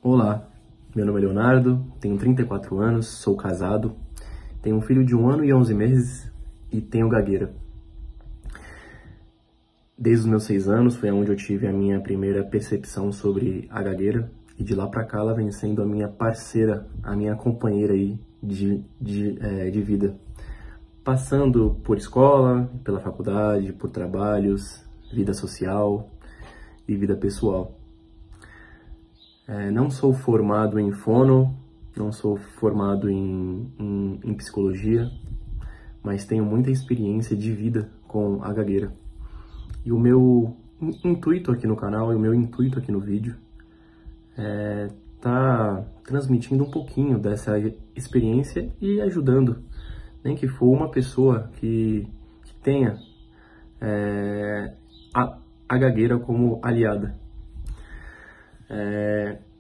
Olá, meu nome é Leonardo, tenho 34 anos, sou casado, tenho um filho de 1 ano e 11 meses e tenho gagueira. Desde os meus 6 anos foi onde eu tive a minha primeira percepção sobre a gagueira e de lá pra cá ela vem sendo a minha parceira, a minha companheira aí de vida. Passando por escola, pela faculdade, por trabalhos, vida social e vida pessoal. Não sou formado em fono, não sou formado em psicologia, mas tenho muita experiência de vida com a gagueira. E o meu intuito aqui no canal e o meu intuito aqui no vídeo é tá transmitindo um pouquinho dessa experiência e ajudando, nem que for uma pessoa que tenha a gagueira como aliada.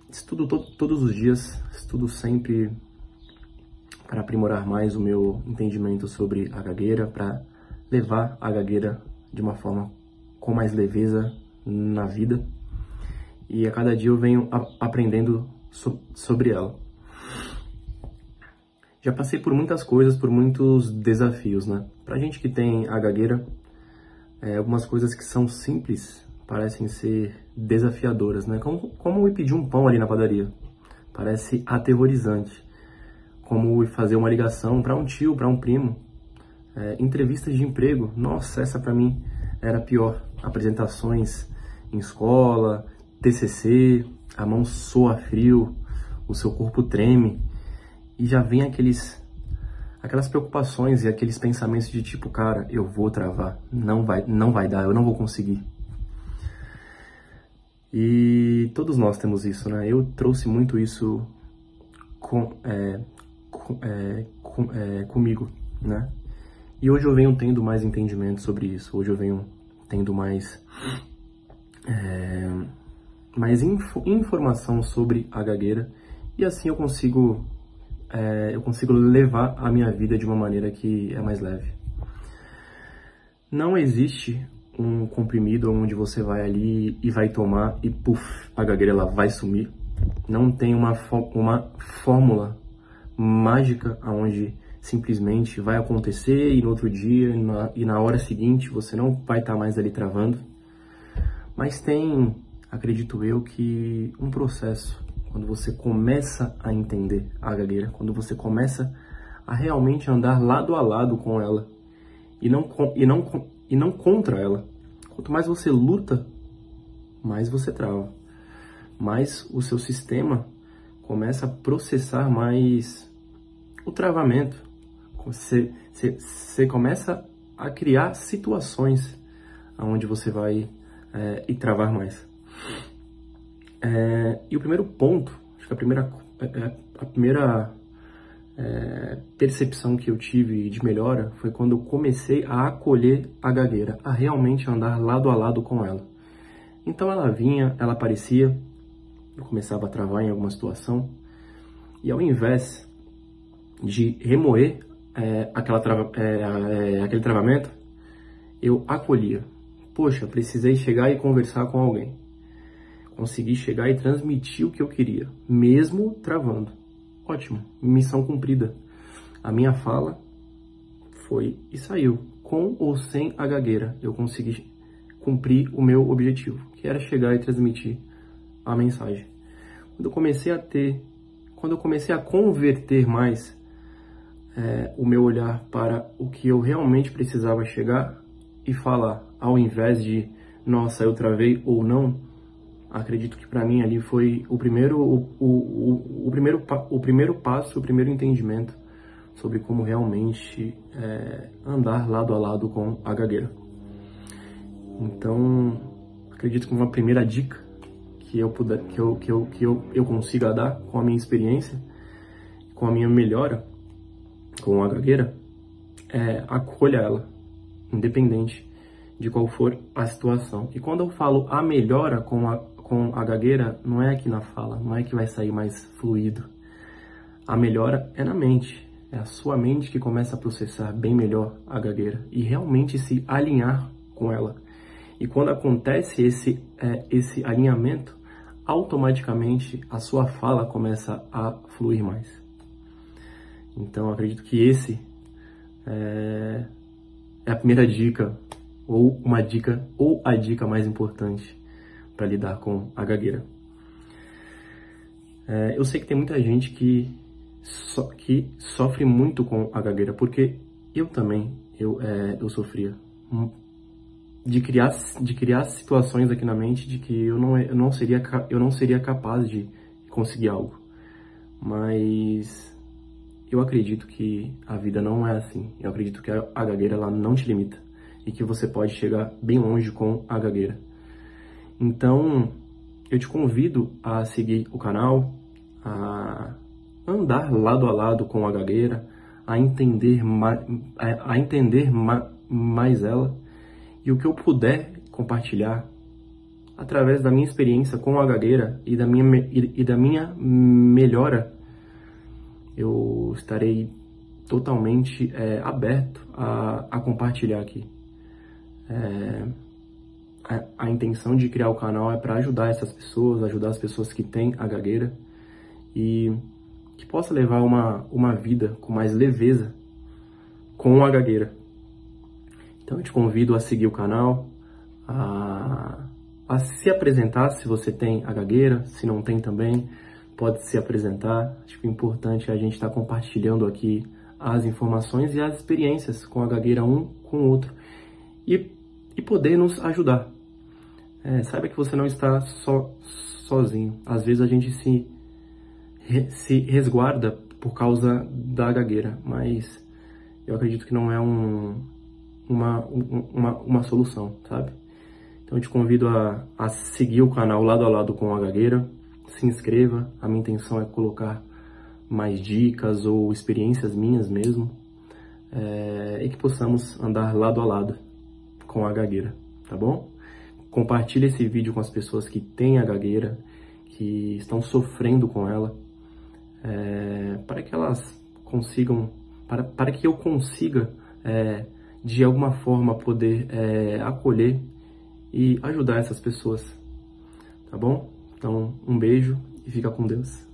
Estudo todos os dias, estudo sempre para aprimorar mais o meu entendimento sobre a gagueira, para levar a gagueira de uma forma com mais leveza na vida. E a cada dia eu venho aprendendo sobre ela. Já passei por muitas coisas, por muitos desafios, né? Pra gente que tem a gagueira, algumas coisas que são simples parecem ser desafiadoras, né? Como ir pedir um pão ali na padaria. Parece aterrorizante. Como ir fazer uma ligação para um tio, para um primo. Entrevistas de emprego. Nossa, essa para mim era pior. Apresentações em escola, TCC, a mão soa frio, o seu corpo treme. E já vem aquelas preocupações e aqueles pensamentos de tipo, cara, eu vou travar, não vai dar, eu não vou conseguir. E todos nós temos isso, né? Eu trouxe muito isso comigo, né? E hoje eu venho tendo mais entendimento sobre isso. Hoje eu venho tendo mais informação sobre a gagueira. E assim eu consigo levar a minha vida de uma maneira que é mais leve. Não existe um comprimido onde você vai ali e vai tomar e puf, a gagueira ela vai sumir. Não tem uma fórmula mágica onde simplesmente vai acontecer e no outro dia e na hora seguinte você não vai estar mais ali travando. Mas tem, acredito eu, que um processo. Quando você começa a entender a gagueira, quando você começa a realmente andar lado a lado com ela e não contra ela. Quanto mais você luta, mais você trava. Mais o seu sistema começa a processar mais o travamento. Você começa a criar situações onde você vai e travar mais. E o primeiro ponto, acho que a primeira percepção que eu tive de melhora foi quando eu comecei a acolher a gagueira, a realmente andar lado a lado com ela. Então ela vinha, ela aparecia, eu começava a travar em alguma situação, e ao invés de remoer aquele travamento, eu acolhia. Poxa, precisei chegar e conversar com alguém. Consegui chegar e transmitir o que eu queria, mesmo travando. Ótimo, missão cumprida. A minha fala foi e saiu, com ou sem a gagueira. Eu consegui cumprir o meu objetivo, que era chegar e transmitir a mensagem. Quando eu comecei a converter mais o meu olhar para o que eu realmente precisava chegar e falar, ao invés de, nossa, eu travei ou não, acredito que para mim ali foi o primeiro passo, o primeiro entendimento sobre como realmente andar lado a lado com a gagueira. Então, acredito que uma primeira dica que eu consiga dar com a minha experiência, com a minha melhora com a gagueira, é acolha ela, independente de qual for a situação. E quando eu falo a melhora com a gagueira, não é aqui na fala, não é que vai sair mais fluido. A melhora é na mente. É a sua mente que começa a processar bem melhor a gagueira e realmente se alinhar com ela. E quando acontece esse alinhamento, automaticamente a sua fala começa a fluir mais. Então, eu acredito que esse é a primeira dica, ou uma dica, ou a dica mais importante para lidar com a gagueira. Eu sei que tem muita gente que sofre muito com a gagueira, porque eu também, eu sofria de criar situações aqui na mente de que eu não seria capaz de conseguir algo. Mas eu acredito que a vida não é assim. Eu acredito que a gagueira ela não te limita e que você pode chegar bem longe com a gagueira. Então, eu te convido a seguir o canal, a andar lado a lado com a gagueira, a entender mais ela, e o que eu puder compartilhar através da minha experiência com a gagueira e da minha melhora, eu estarei totalmente aberto a compartilhar aqui. A intenção de criar o canal é para ajudar essas pessoas, ajudar as pessoas que têm a gagueira e que possa levar uma vida com mais leveza com a gagueira. Então eu te convido a seguir o canal, a se apresentar se você tem a gagueira, se não tem também, pode se apresentar. Acho que o importante é a gente estar compartilhando aqui as informações e as experiências com a gagueira um com o outro e poder nos ajudar. Saiba que você não está sozinho. Às vezes a gente se resguarda por causa da gagueira, mas eu acredito que não é uma solução, sabe? Então eu te convido a seguir o canal lado a lado com a gagueira, se inscreva. A minha intenção é colocar mais dicas ou experiências minhas mesmo, e que possamos andar lado a lado com a gagueira, tá bom? Compartilhe esse vídeo com as pessoas que têm a gagueira, que estão sofrendo com ela, para que elas consigam, para que eu consiga, de alguma forma, poder acolher e ajudar essas pessoas, tá bom? Então, um beijo e fica com Deus.